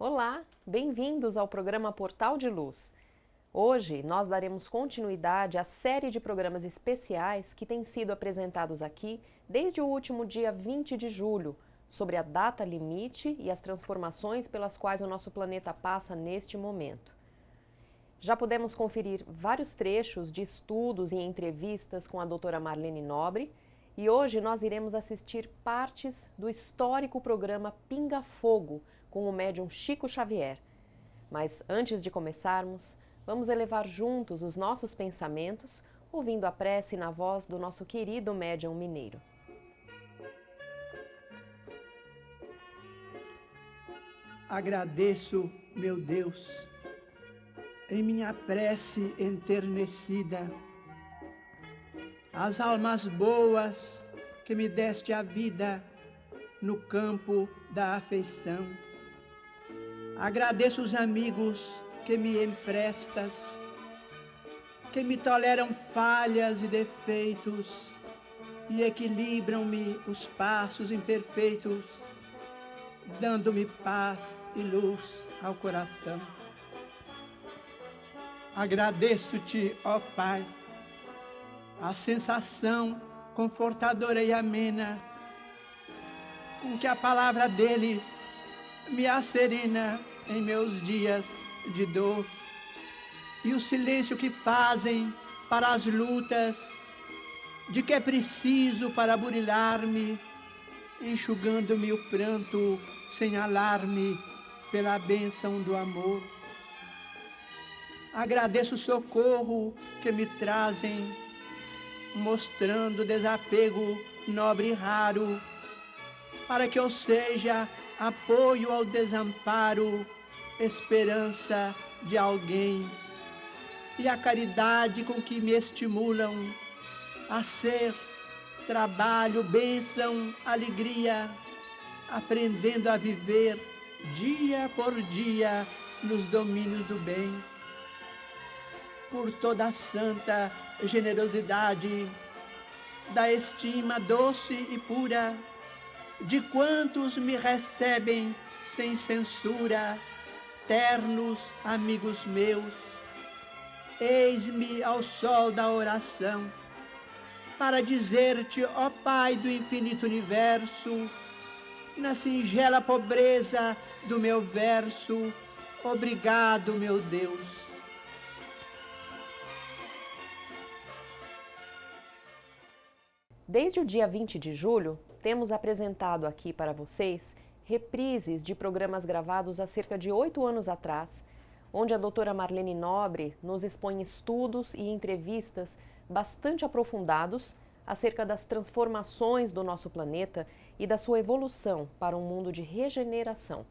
Olá, bem-vindos ao programa Portal de Luz. Hoje nós daremos continuidade à série de programas especiais que têm sido apresentados aqui desde o último dia 20 de julho, sobre a data limite e as transformações pelas quais o nosso planeta passa neste momento. Já pudemos conferir vários trechos de estudos e entrevistas com a doutora Marlene Nobre e hoje nós iremos assistir partes do histórico programa Pinga Fogo com o médium Chico Xavier. Mas antes de começarmos, vamos elevar juntos os nossos pensamentos, ouvindo a prece na voz do nosso querido médium mineiro. Agradeço, meu Deus, em minha prece enternecida, as almas boas que me deste a vida no campo da afeição. Agradeço os amigos que me emprestas, que me toleram falhas e defeitos e equilibram-me os passos imperfeitos, dando-me paz e luz ao coração. Agradeço-te, ó Pai, a sensação confortadora e amena com que a palavra deles me acerena em meus dias de dor, e o silêncio que fazem para as lutas de que é preciso para burilar-me, enxugando-me o pranto sem alarme pela bênção do amor. Agradeço o socorro que me trazem, mostrando desapego nobre e raro, para que eu seja apoio ao desamparo, esperança de alguém, e a caridade com que me estimulam a ser trabalho, bênção, alegria, aprendendo a viver dia por dia nos domínios do bem. Por toda a santa generosidade, da estima doce e pura, de quantos me recebem sem censura, ternos amigos meus, eis-me ao sol da oração, para dizer-te, ó Pai do infinito universo, na singela pobreza do meu verso, obrigado, meu Deus. Desde o dia 20 de julho, temos apresentado aqui para vocês reprises de programas gravados há cerca de 8 anos atrás, onde a doutora Marlene Nobre nos expõe estudos e entrevistas bastante aprofundados acerca das transformações do nosso planeta e da sua evolução para um mundo de regeneração.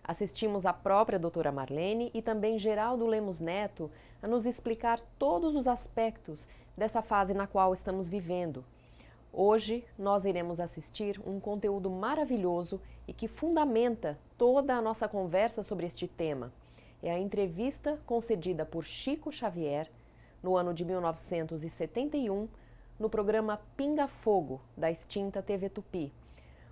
Assistimos a própria doutora Marlene e também Geraldo Lemos Neto a nos explicar todos os aspectos dessa fase na qual estamos vivendo. Hoje nós iremos assistir um conteúdo maravilhoso e que fundamenta toda a nossa conversa sobre este tema. É a entrevista concedida por Chico Xavier no ano de 1971 no programa Pinga Fogo da extinta TV Tupi.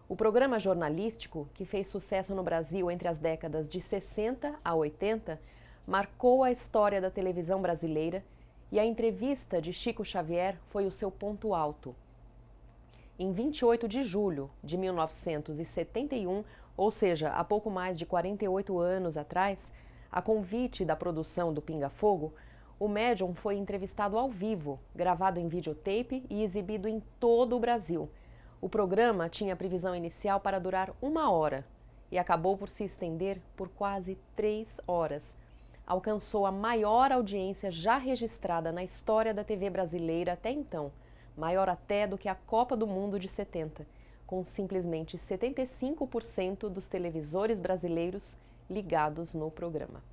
O programa jornalístico, que fez sucesso no Brasil entre as décadas de 60 a 80, marcou a história da televisão brasileira e a entrevista de Chico Xavier foi o seu ponto alto. Em 28 de julho de 1971, ou seja, há pouco mais de 48 anos atrás, a convite da produção do Pinga Fogo, o médium foi entrevistado ao vivo, gravado em videotape e exibido em todo o Brasil. O programa tinha previsão inicial para durar 1 hora e acabou por se estender por quase 3 horas. Alcançou a maior audiência já registrada na história da TV brasileira até então, maior até do que a Copa do Mundo de 70, com simplesmente 75% dos televisores brasileiros ligados no programa.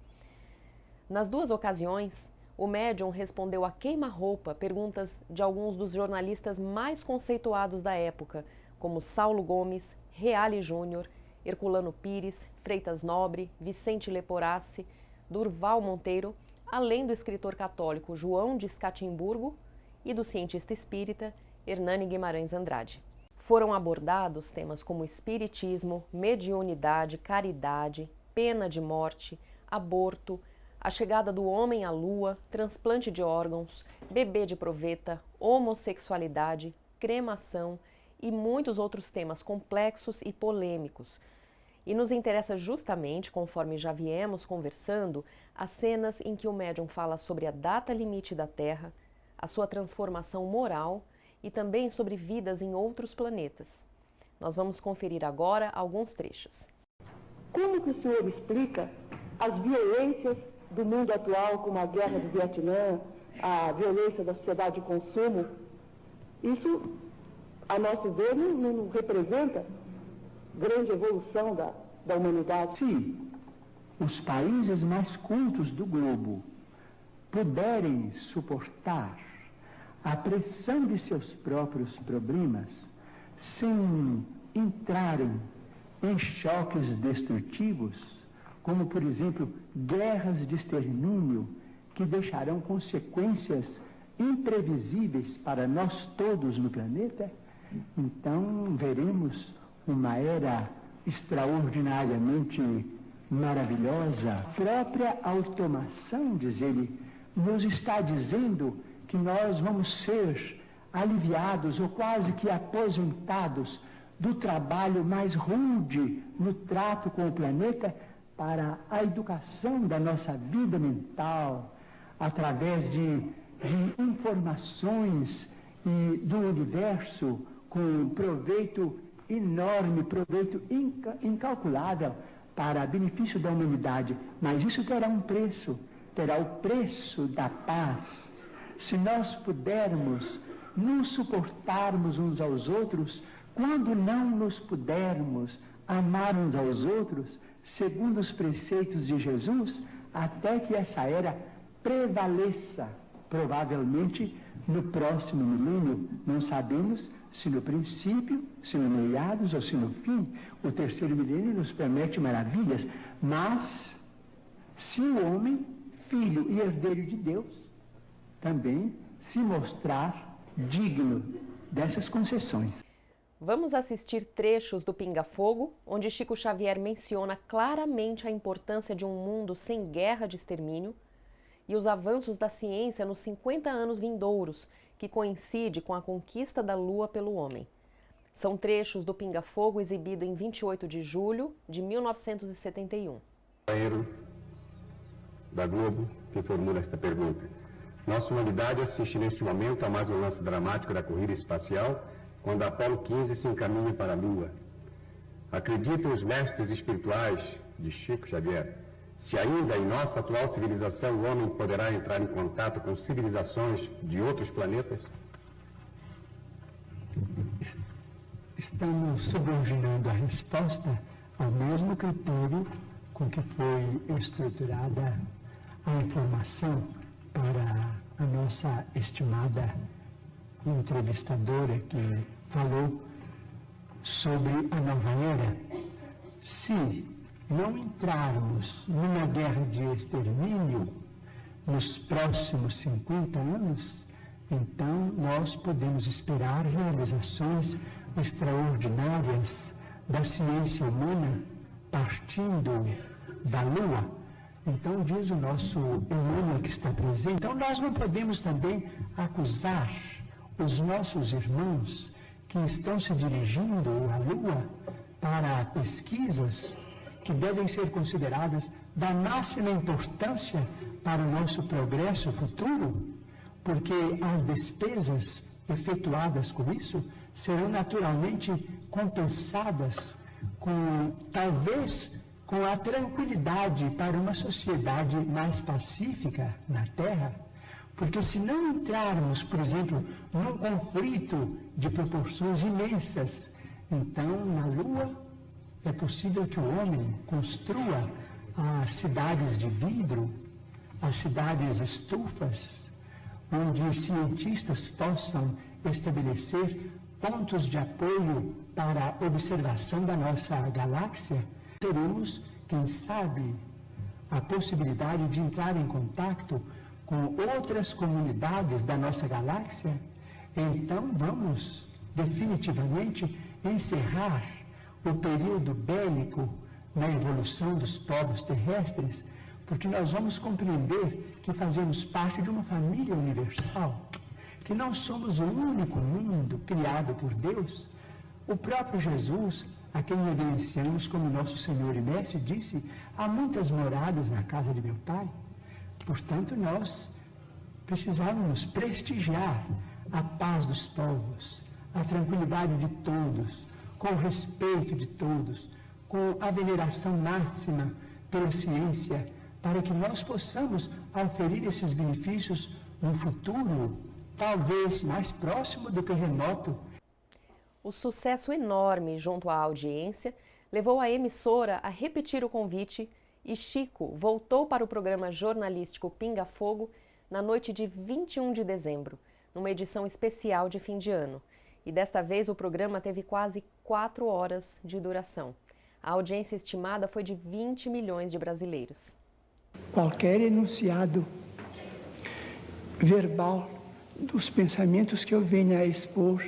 Nas duas ocasiões, o médium respondeu a queima-roupa perguntas de alguns dos jornalistas mais conceituados da época, como Saulo Gomes, Reale Júnior, Herculano Pires, Freitas Nobre, Vicente Leporassi, Durval Monteiro, além do escritor católico João de Scatimburgo e do cientista espírita Hernani Guimarães Andrade. Foram abordados temas como espiritismo, mediunidade, caridade, pena de morte, aborto, a chegada do homem à lua, transplante de órgãos, bebê de proveta, homossexualidade, cremação e muitos outros temas complexos e polêmicos. E nos interessa justamente, conforme já viemos conversando, as cenas em que o médium fala sobre a data limite da Terra, a sua transformação moral e também sobre vidas em outros planetas. Nós vamos conferir agora alguns trechos. Como que o senhor explica as violências do mundo atual, como a guerra do Vietnã, a violência da sociedade de consumo? Isso, a nosso ver, não representa grande evolução da humanidade? Se os países mais cultos do globo puderem suportar a pressão de seus próprios problemas sem entrarem em choques destrutivos, como, por exemplo, guerras de extermínio que deixarão consequências imprevisíveis para nós todos no planeta, então veremos uma era extraordinariamente maravilhosa. A própria automação, diz ele, nos está dizendo que nós vamos ser aliviados ou quase que aposentados do trabalho mais rude no trato com o planeta para a educação da nossa vida mental, através de informações do universo com proveito enorme, proveito incalculável para benefício da humanidade. Mas isso terá um preço, terá o preço da paz. Se nós pudermos nos suportarmos uns aos outros, quando não nos pudermos amar uns aos outros, segundo os preceitos de Jesus, até que essa era prevaleça, provavelmente no próximo milênio. Não sabemos se no princípio, se no meados ou se no fim. O terceiro milênio nos promete maravilhas, mas se o homem, filho e herdeiro de Deus, também se mostrar digno dessas concessões. Vamos assistir trechos do Pinga Fogo, onde Chico Xavier menciona claramente a importância de um mundo sem guerra de extermínio e os avanços da ciência nos 50 anos vindouros, que coincide com a conquista da Lua pelo homem. São trechos do Pinga Fogo exibido em 28 de julho de 1971. Companheiro da Globo que formula esta pergunta. Nossa humanidade assiste neste momento a mais um lance dramático da corrida espacial, quando a Apolo 15 se encaminha para a Lua. Acreditam os mestres espirituais de Chico Xavier, se ainda em nossa atual civilização o homem poderá entrar em contato com civilizações de outros planetas? Estamos subordinando a resposta ao mesmo critério com que foi estruturada a informação para a nossa estimada entrevistadora que falou sobre a nova era. Se não entrarmos numa guerra de extermínio nos próximos 50 anos, então nós podemos esperar realizações extraordinárias da ciência humana partindo da Lua. Então diz o nosso Emmanuel que está presente. Então nós não podemos também acusar os nossos irmãos que estão se dirigindo à Lua para pesquisas que devem ser consideradas da máxima importância para o nosso progresso futuro, porque as despesas efetuadas com isso serão naturalmente compensadas talvez com a tranquilidade para uma sociedade mais pacífica na Terra. Porque se não entrarmos, por exemplo, num conflito de proporções imensas, então na Lua é possível que o homem construa as cidades de vidro, as cidades estufas, onde cientistas possam estabelecer pontos de apoio para a observação da nossa galáxia. Teremos, quem sabe, a possibilidade de entrar em contato com outras comunidades da nossa galáxia. Então vamos definitivamente encerrar o período bélico na evolução dos povos terrestres, porque nós vamos compreender que fazemos parte de uma família universal, que não somos o único mundo criado por Deus. O próprio Jesus, a quem reverenciamos como nosso Senhor e Mestre, disse: há muitas moradas na casa de meu Pai. Portanto, nós precisávamos prestigiar a paz dos povos, a tranquilidade de todos, com o respeito de todos, com a veneração máxima pela ciência, para que nós possamos oferir esses benefícios no futuro, talvez mais próximo do que remoto. O sucesso enorme junto à audiência levou a emissora a repetir o convite e Chico voltou para o programa jornalístico Pinga Fogo na noite de 21 de dezembro, numa edição especial de fim de ano. E desta vez o programa teve quase 4 horas de duração. A audiência estimada foi de 20 milhões de brasileiros. Qualquer enunciado verbal dos pensamentos que eu venha a expor,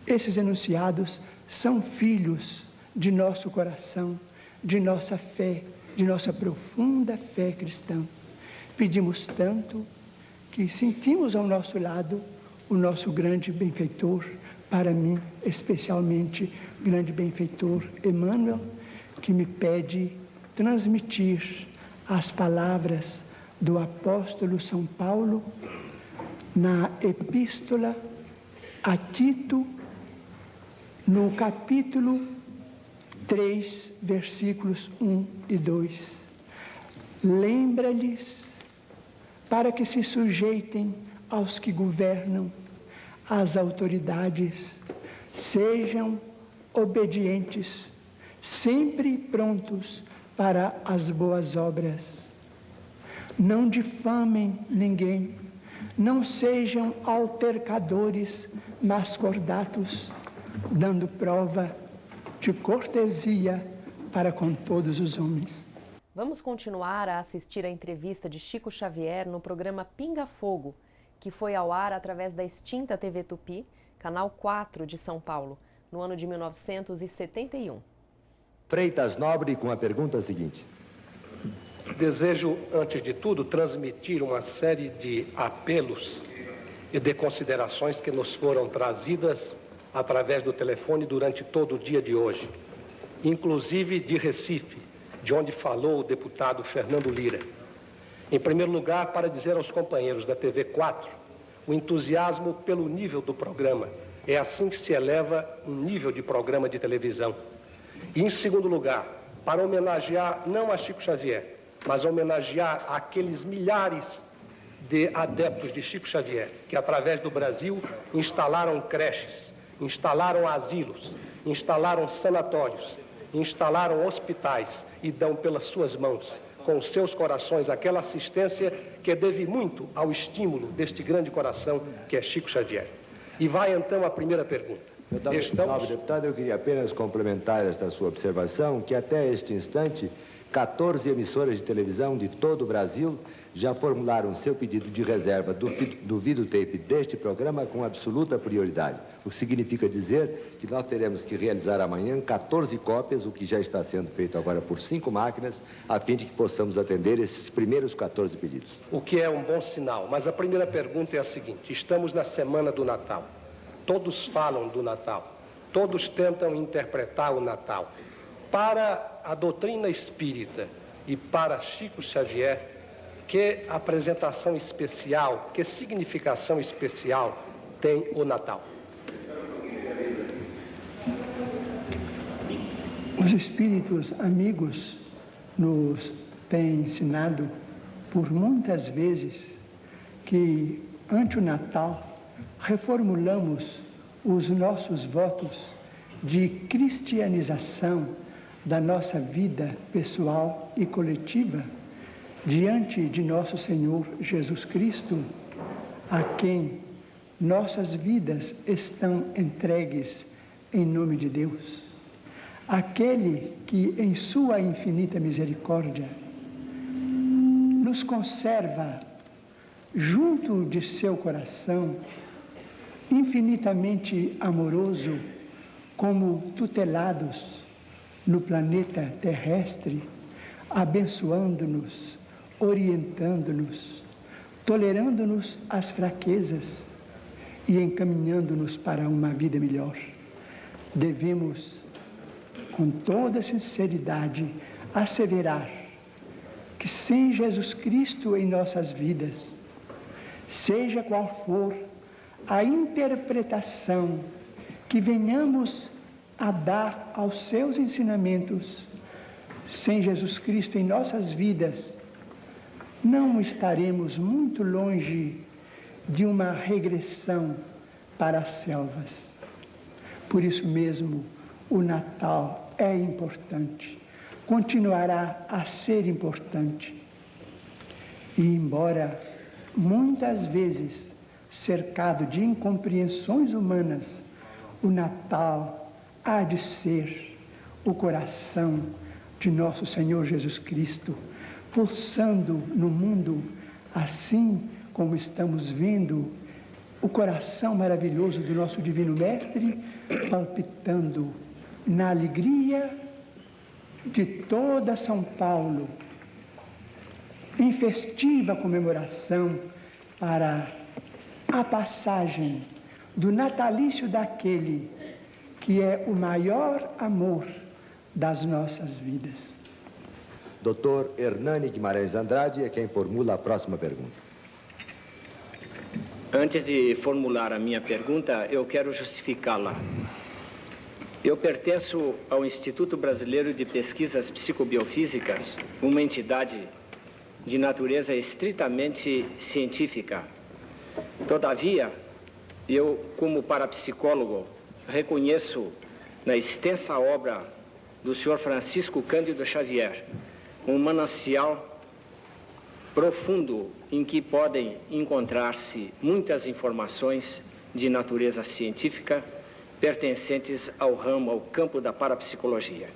esses enunciados são filhos de nosso coração, de nossa fé, de nossa profunda fé cristã. Pedimos tanto que sentimos ao nosso lado o nosso grande benfeitor, para mim, especialmente, grande benfeitor Emmanuel, que me pede transmitir as palavras do apóstolo São Paulo na epístola a Tito, no capítulo 3, versículos 1 e 2. Lembra-lhes para que se sujeitem aos que governam, às autoridades, sejam obedientes, sempre prontos para as boas obras. Não difamem ninguém, não sejam altercadores, mas cordatos, dando prova de cortesia para com todos os homens. Vamos continuar a assistir a entrevista de Chico Xavier no programa Pinga Fogo, que foi ao ar através da extinta TV Tupi, canal 4 de São Paulo, no ano de 1971. Freitas Nobre com a pergunta seguinte. Desejo, antes de tudo, transmitir uma série de apelos e de considerações que nos foram trazidas através do telefone durante todo o dia de hoje, inclusive de Recife, de onde falou o deputado Fernando Lira. Em primeiro lugar, para dizer aos companheiros da TV 4 o entusiasmo pelo nível do programa. É assim que se eleva um nível de programa de televisão. E, em segundo lugar, para homenagear não a Chico Xavier, mas homenagear aqueles milhares de adeptos de Chico Xavier que, através do Brasil, instalaram creches, instalaram asilos, instalaram sanatórios, instalaram hospitais e dão pelas suas mãos, com os seus corações, aquela assistência que deve muito ao estímulo deste grande coração que é Chico Xavier. E vai então a primeira pergunta. Nobre deputado, eu queria apenas complementar esta sua observação, que até este instante, 14 emissoras de televisão de todo o Brasil já formularam seu pedido de reserva do videotape deste programa com absoluta prioridade. O que significa dizer que nós teremos que realizar amanhã 14 cópias, o que já está sendo feito agora por 5 máquinas, a fim de que possamos atender esses primeiros 14 pedidos. O que é um bom sinal, mas a primeira pergunta é a seguinte: estamos na semana do Natal, todos falam do Natal, todos tentam interpretar o Natal. Para a doutrina espírita e para Chico Xavier, que apresentação especial, que significação especial tem o Natal? Os espíritos amigos nos têm ensinado por muitas vezes que, ante o Natal, reformulamos os nossos votos de cristianização da nossa vida pessoal e coletiva diante de nosso Senhor Jesus Cristo, a quem nossas vidas estão entregues em nome de Deus. Aquele que, em sua infinita misericórdia, nos conserva junto de seu coração, infinitamente amoroso, como tutelados no planeta terrestre, abençoando-nos, orientando-nos, tolerando-nos as fraquezas e encaminhando-nos para uma vida melhor. Devemos, com toda sinceridade, asseverar que sem Jesus Cristo em nossas vidas, seja qual for a interpretação que venhamos a dar aos seus ensinamentos, sem Jesus Cristo em nossas vidas, não estaremos muito longe de uma regressão para as selvas. Por isso mesmo, o Natal é importante, continuará a ser importante. E embora muitas vezes cercado de incompreensões humanas, o Natal há de ser o coração de nosso Senhor Jesus Cristo, pulsando no mundo, assim como estamos vendo o coração maravilhoso do nosso Divino Mestre, palpitando na alegria de toda São Paulo, em festiva comemoração para a passagem do natalício daquele que é o maior amor das nossas vidas. Dr. Hernani Guimarães Andrade é quem formula a próxima pergunta. Antes de formular a minha pergunta, eu quero justificá-la. Eu pertenço ao Instituto Brasileiro de Pesquisas Psicobiofísicas, uma entidade de natureza estritamente científica. Todavia, eu, como parapsicólogo, reconheço na extensa obra do Sr. Francisco Cândido Xavier um manancial profundo em que podem encontrar-se muitas informações de natureza científica pertencentes ao ramo, ao campo da parapsicologia.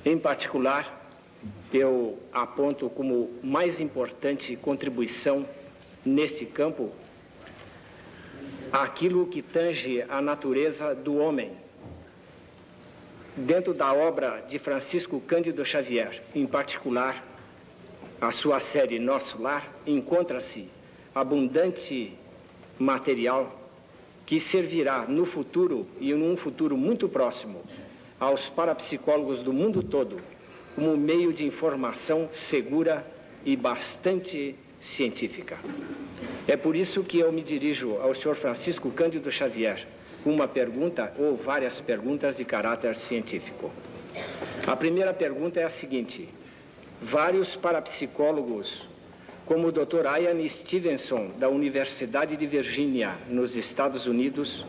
Em particular, eu aponto como mais importante contribuição nesse campo aquilo que tange a natureza do homem. Dentro da obra de Francisco Cândido Xavier, em particular, a sua série Nosso Lar, encontra-se abundante material que servirá no futuro, e num futuro muito próximo, aos parapsicólogos do mundo todo, como meio de informação segura e bastante científica. É por isso que eu me dirijo ao Sr. Francisco Cândido Xavier com uma pergunta ou várias perguntas de caráter científico. A primeira pergunta é a seguinte: vários parapsicólogos, como o Dr. Ian Stevenson, da Universidade de Virgínia, nos Estados Unidos,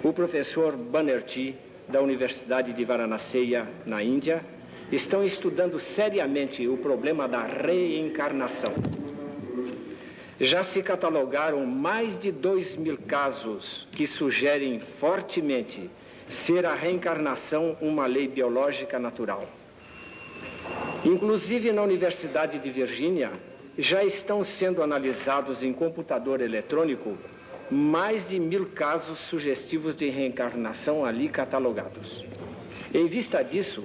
o professor Banerjee, da Universidade de Varanasi, na Índia, estão estudando seriamente o problema da reencarnação. Já se catalogaram mais de 2.000 casos que sugerem fortemente ser a reencarnação uma lei biológica natural. Inclusive, na Universidade de Virgínia, já estão sendo analisados em computador eletrônico mais de 1.000 casos sugestivos de reencarnação ali catalogados. Em vista disso,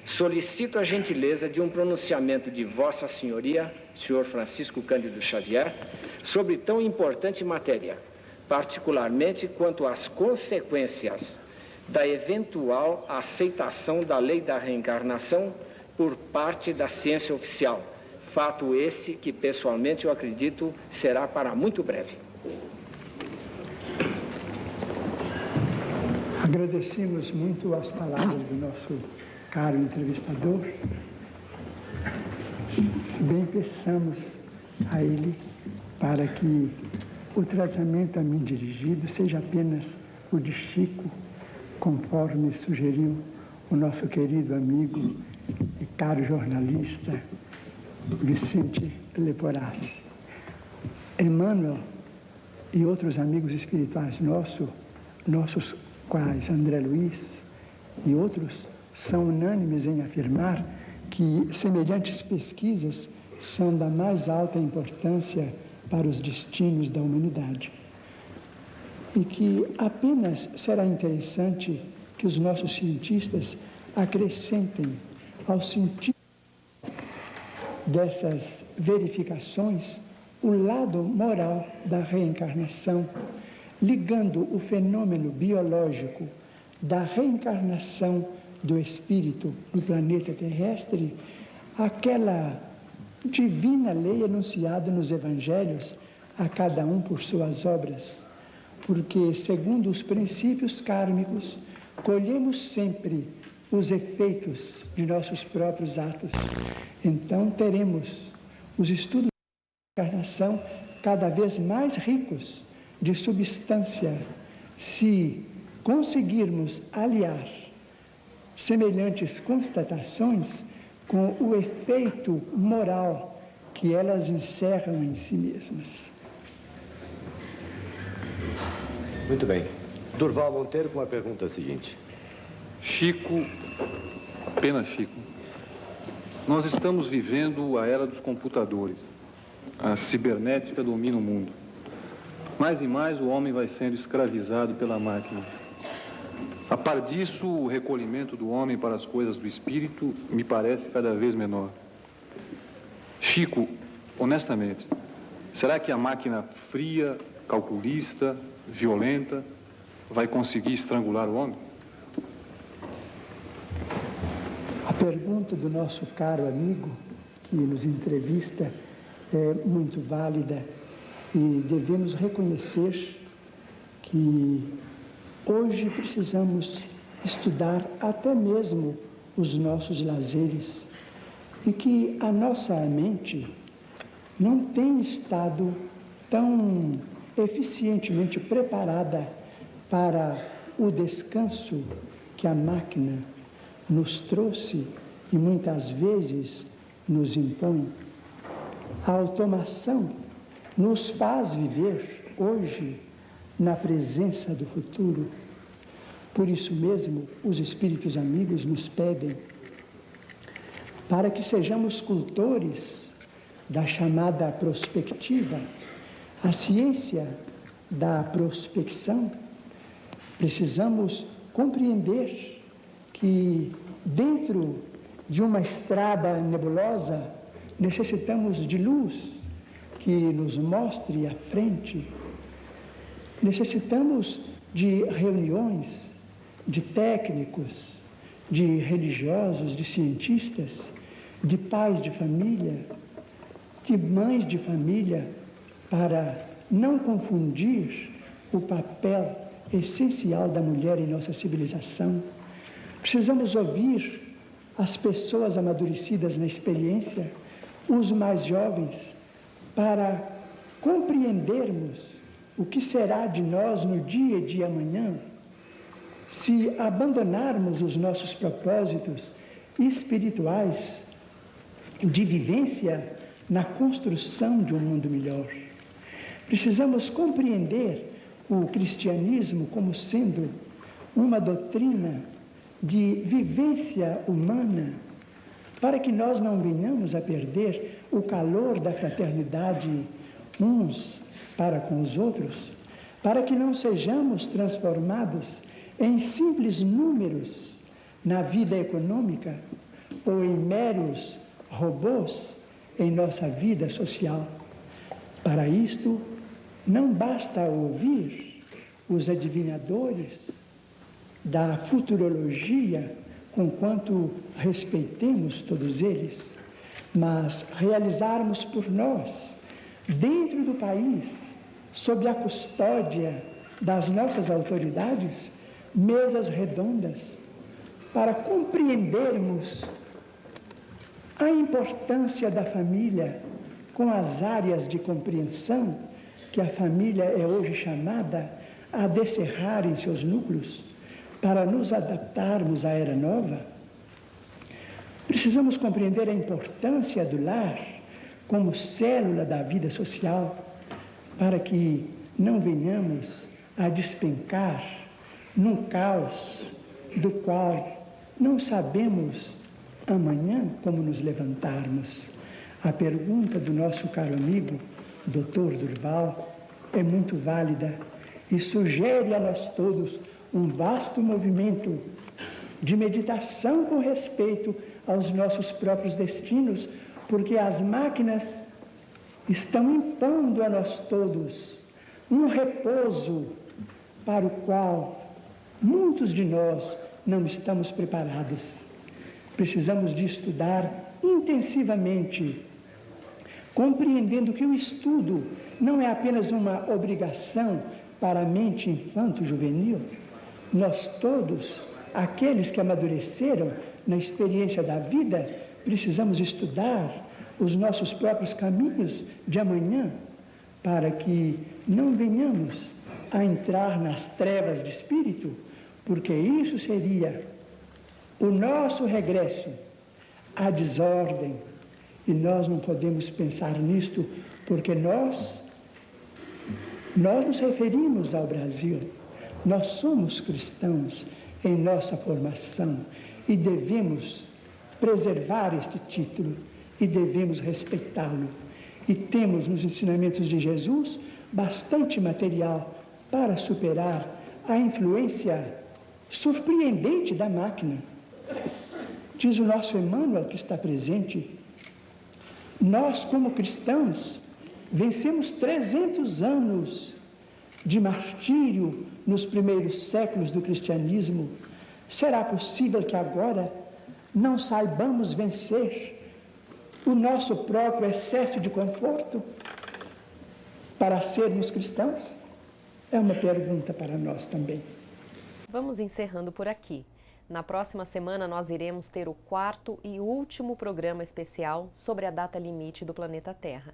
solicito a gentileza de um pronunciamento de Vossa Senhoria, Sr. Francisco Cândido Xavier, sobre tão importante matéria, particularmente quanto às consequências da eventual aceitação da lei da reencarnação por parte da ciência oficial. Fato esse que, pessoalmente, eu acredito será para muito breve. Agradecemos muito as palavras do nosso caro entrevistador. Bem peçamos a ele para que o tratamento a mim dirigido seja apenas o de Chico, conforme sugeriu o nosso querido amigo e caro jornalista Vicente Leporelli. Emmanuel e outros amigos espirituais nossos quais André Luiz e outros, são unânimes em afirmar que semelhantes pesquisas são da mais alta importância para os destinos da humanidade e que apenas será interessante que os nossos cientistas acrescentem ao sentido dessas verificações o lado moral da reencarnação, ligando o fenômeno biológico da reencarnação do espírito no planeta terrestre àquela divina lei anunciada nos evangelhos, a cada um por suas obras, porque, segundo os princípios kármicos, colhemos sempre os efeitos de nossos próprios atos. Então, teremos os estudos da encarnação cada vez mais ricos de substância, se conseguirmos aliar semelhantes constatações com o efeito moral que elas encerram em si mesmas. Muito bem. Durval Monteiro com a pergunta seguinte. Chico, apenas Chico, nós estamos vivendo a era dos computadores. A cibernética domina o mundo. Mais e mais o homem vai sendo escravizado pela máquina. A par disso, o recolhimento do homem para as coisas do espírito me parece cada vez menor. Chico, honestamente, será que a máquina fria, calculista, violenta, vai conseguir estrangular o homem? A pergunta do nosso caro amigo que nos entrevista é muito válida e devemos reconhecer que hoje precisamos estudar até mesmo os nossos lazeres e que a nossa mente não tem estado tão eficientemente preparada para o descanso que a máquina nos trouxe e muitas vezes nos impõe. A automação nos faz viver hoje na presença do futuro. Por isso mesmo, os espíritos amigos nos pedem para que sejamos cultores da chamada prospectiva, a ciência da prospecção. Precisamos compreender que dentro de uma estrada nebulosa necessitamos de luz que nos mostre a frente. Necessitamos de reuniões de técnicos, de religiosos, de cientistas, de pais de família, de mães de família, para não confundir o papel essencial da mulher em nossa civilização. Precisamos ouvir as pessoas amadurecidas na experiência, os mais jovens, para compreendermos o que será de nós no dia de amanhã, se abandonarmos os nossos propósitos espirituais de vivência na construção de um mundo melhor. Precisamos compreender o cristianismo como sendo uma doutrina de vivência humana, para que nós não venhamos a perder o calor da fraternidade uns para com os outros, para que não sejamos transformados em simples números na vida econômica ou em meros robôs em nossa vida social. Para isto, não basta ouvir os adivinhadores da futurologia, conquanto respeitemos todos eles, mas realizarmos por nós, dentro do país, sob a custódia das nossas autoridades, mesas redondas, para compreendermos a importância da família com as áreas de compreensão que a família é hoje chamada a descerrar em seus núcleos para nos adaptarmos à era nova. Precisamos compreender a importância do lar como célula da vida social para que não venhamos a despencar num caos do qual não sabemos amanhã como nos levantarmos. A pergunta do nosso caro amigo, Dr. Durval, é muito válida e sugere a nós todos um vasto movimento de meditação com respeito aos nossos próprios destinos, porque as máquinas estão impondo a nós todos um repouso para o qual muitos de nós não estamos preparados. Precisamos de estudar intensivamente, compreendendo que o estudo não é apenas uma obrigação para a mente infanto-juvenil. Nós todos, aqueles que amadureceram na experiência da vida, precisamos estudar os nossos próprios caminhos de amanhã, para que não venhamos a entrar nas trevas de espírito, porque isso seria o nosso regresso à desordem, e nós não podemos pensar nisto, porque nós nos referimos ao Brasil, nós somos cristãos em nossa formação e devemos preservar este título e devemos respeitá-lo. E temos nos ensinamentos de Jesus bastante material para superar a influência surpreendente da máquina. Diz o nosso Emmanuel, que está presente, nós, como cristãos, vencemos 300 anos de martírio nos primeiros séculos do cristianismo. Será possível que agora não saibamos vencer o nosso próprio excesso de conforto para sermos cristãos? É uma pergunta para nós também. Vamos encerrando por aqui. Na próxima semana nós iremos ter o 4º e último programa especial sobre a data limite do planeta Terra.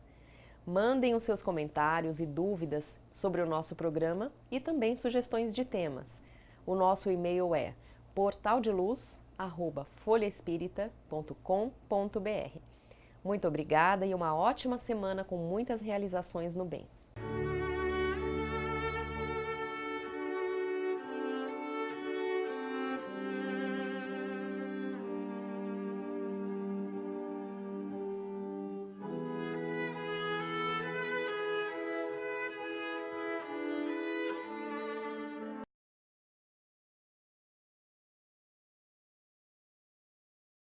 Mandem os seus comentários e dúvidas sobre o nosso programa e também sugestões de temas. O nosso e-mail é portaldeluz@folhaespirita.com.br. Muito obrigada e uma ótima semana com muitas realizações no bem.